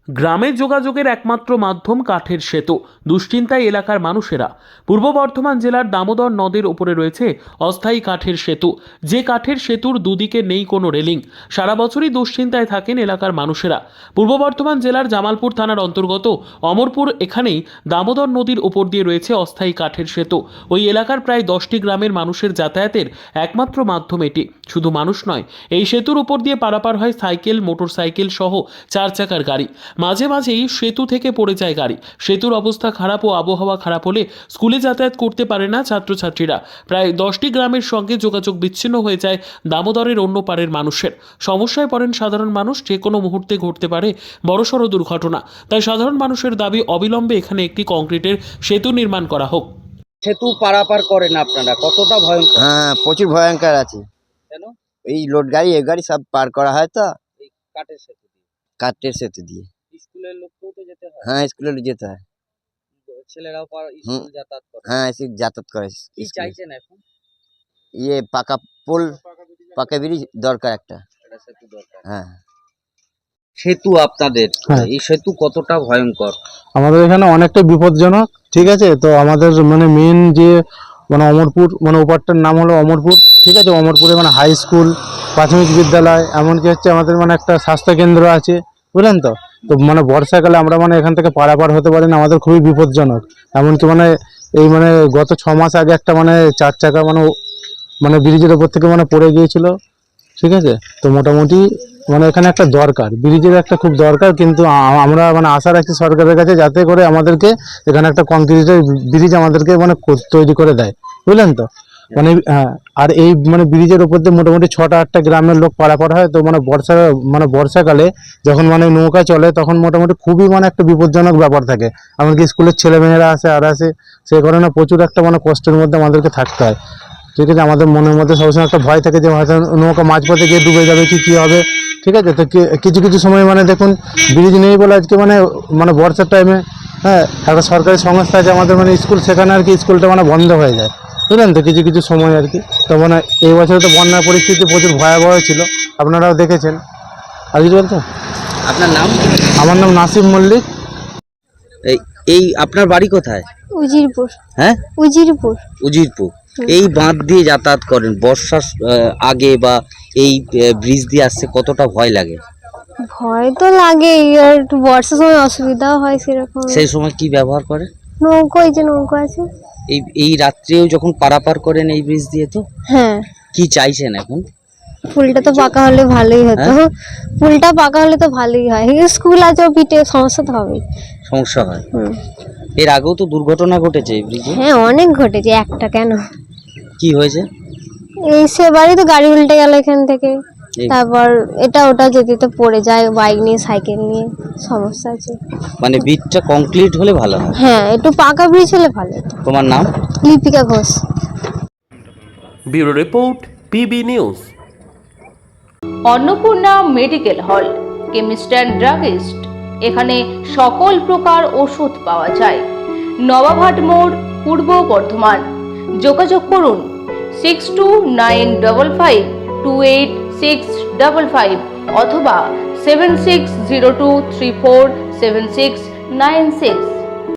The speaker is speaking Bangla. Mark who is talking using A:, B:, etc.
A: গ্রামে যোগাযোগের একমাত্র মাধ্যম কাঠের সেতু। দুশ্চিন্তায় এলাকার মানুষেরা। পূর্ব বর্ধমান জেলার দামোদর নদের উপরে রয়েছে অস্থায়ী কাঠের সেতু, যে কাঠের সেতুর দুদিকে নেই কোনো রেলিং। সারা বছরই দুশ্চিন্তায় থাকেন এলাকার মানুষেরা। পূর্ব বর্ধমান জেলার জামালপুর থানার অন্তর্গত অমরপুর, এখানেই দামোদর নদীর উপর দিয়ে রয়েছে অস্থায়ী কাঠের সেতু। ওই এলাকার প্রায় 10টি গ্রামের মানুষের যাতায়াতের একমাত্র মাধ্যম এটি। শুধু মানুষ নয়, এই সেতুর উপর দিয়ে পারাপার হয় সাইকেল, মোটরসাইকেল সহ 4 চাকার গাড়ি। মাঝে মাঝেই সেতু থেকে পড়ে যায় গাড়ি। সেতুর অবস্থা খারাপ ও আবহাওয়া খারাপ হলে স্কুলে যাতায়াত করতে পারে না ছাত্রছাত্রীরা। প্রায় 10টি গ্রামের সঙ্গে যোগাযোগ বিচ্ছিন্ন হয়ে যায় দামোদরের অন্য পারের মানুষের। সমস্যায় পড়েন সাধারণ মানুষ। যে কোনো মুহূর্তে ঘটতে পারে বড়সড় দুর্ঘটনা। তাই সাধারণ মানুষের দাবি, অবিলম্বে এখানে একটি কংক্রিটের সেতু নির্মাণ করা হোক।
B: সেতু পারাপার করেন আপনারা, কতটা ভয়ঙ্কর?
C: হ্যাঁ, প্রচুর ভয়ঙ্কর আছে।
B: কেন?
C: এই লোড গাড়ি এ গাড়ি সব পার করা হয় তো
B: এই কাঠের সেতু দিয়ে
C: কাঠের সেতু দিয়ে।
B: স্কুলের লোককেও তো যেতে হয়,
C: হ্যাঁ, স্কুলে যেতে হয়।
B: ছেলেরাও
C: হুম।
B: স্কুল যাতায়াত করে।
C: হ্যাঁ, এসে যাতায়াত করে
B: কি
C: স্কুলে।
B: চাইছেন এখন?
C: ইয়ে পাকা পোল, পাকা ব্রিজ দরকার একটা।
B: এটা সেতু দরকার।
C: হ্যাঁ,
B: সেতু আপনাদের,
D: হ্যাঁ।
B: এই সেতু কতটা ভয়ঙ্কর?
D: আমাদের এখানে অনেকটা বিপজ্জনক। ঠিক আছে, তো আমাদের মানে মেন যে মানে অমরপুর, মানে ওপারটার নাম হলো অমরপুর। ঠিক আছে, অমরপুরে মানে হাই স্কুল, প্রাথমিক বিদ্যালয়, এমনকি হচ্ছে আমাদের মানে একটা স্বাস্থ্য কেন্দ্র আছে, বুঝলেন তো। তো মানে বর্ষাকালে আমরা মানে এখান থেকে পারাপার হতে পারি না, আমাদের খুবই বিপজ্জনক। এমনকি মানে এই মানে গত 6 মাস আগে একটা মানে 4 চাকা মানে ব্রিজের ওপর থেকে মানে পড়ে গিয়েছিল। ঠিক আছে, তো মোটামুটি মানে এখানে একটা দরকার, ব্রিজের একটা খুব দরকার। কিন্তু আমরা মানে আশা রাখছি সরকারের কাছে, যাতে করে আমাদেরকে এখানে একটা কংক্রিটের ব্রিজ আমাদেরকে মানে তৈরি করে দেয়, বুঝলেন তো। মানে হ্যাঁ, আর এই মানে ব্রিজের উপর দিয়ে মোটামুটি 6টা-8টা গ্রামের লোক পারাপার হয়। তো মানে বর্ষাকালে যখন মানে নৌকা চলে, তখন মোটামুটি খুবই মানে একটা বিপজ্জনক ব্যাপার থাকে। এমনকি স্কুলের ছেলেমেয়েরা আসে আর আসে, সেই কারণে প্রচুর একটা মানে কষ্টের মধ্যে আমাদেরকে থাকতে হয়। ঠিক আছে, আমাদের মনের মধ্যে সবসময় একটা ভয় থাকে যে হয়তো নৌকা মাঝপথে গিয়ে ডুবে যাবে কি হবে। ঠিক আছে, তো কিছু কিছু সময় মানে দেখুন, ব্রিজ নেই বলে আজকে মানে বর্ষার টাইমে, হ্যাঁ, একটা সরকারি সংস্থা আছে আমাদের মানে স্কুল, সেখানে আর কি স্কুলটা মানে বন্ধ হয়ে যায়, বুঝলেন তো, কিছু কিছু সময় আর কি। তো মানে এই বছরে তো বন্যার পরিস্থিতি প্রচুর ভয়াবহ ছিল, আপনারাও দেখেছেন। আর কিছু বলতো?
B: আপনার নাম?
D: আমার নাম নাসিম মল্লিক।
B: এই এই আপনার বাড়ি কোথায়?
E: উজিরপুর।
B: হ্যাঁ,
E: উজিরপুর।
B: উজিরপুর। এই বাঁধ দিয়ে যাতায়াত করেন বর্ষার আগে, বা এই ব্রিজ দিয়ে আসছে, কতটা ভয় লাগে?
E: ভয় তো লাগেই, আর একটু বর্ষার সময় অসুবিধাও হয় সেরকম।
B: সেই সময় কি ব্যবহার করে?
E: নৌকো, এই যে নৌকো আছে।
B: এই রাত্রেও যখন পারাপার করেন এই ব্রিজ দিয়ে, তো
E: হ্যাঁ,
B: কি চাইছেন এখন?
E: পুলটা তো পাকা হলে ভালোই হতো। পুলটা পাকা হলে তো ভালোই হয়। স্কুল আছে পিঠে, সমস্যা তো হবেই।
B: সমস্যা হয়।
E: হুম।
B: এর আগেও তো দুর্ঘটনা ঘটেছে এই ব্রিজে।
E: হ্যাঁ, অনেক ঘটেছে, একটা কেন।
B: কি হয়েছে?
E: এই সেবারই তো গাড়ি উল্টে গেল এখান থেকে।
B: এই-
E: তারপর এটা ওটা যেতে তো পড়ে যায়, বাইক নিয়ে, সাইকেল নিয়ে, সমস্যা আছে।
B: মানে ব্রিজটা কমপ্লিট হলে ভালো হয়।
E: হ্যাঁ, একটু পাকা ব্রিজ হলে ভালো হতো।
B: তোমার নাম?
E: Lipika Ghosh.
A: Bureau report, PB news.
F: Annapurna medical hall, chemist and druggist. এখানে সকল প্রকার ওষুধ পাওয়া যায়। নবাবহাট মোড়, পূর্ব বর্ধমান। যোগাযোগ করুন 6295528655 অথবা 7602347696।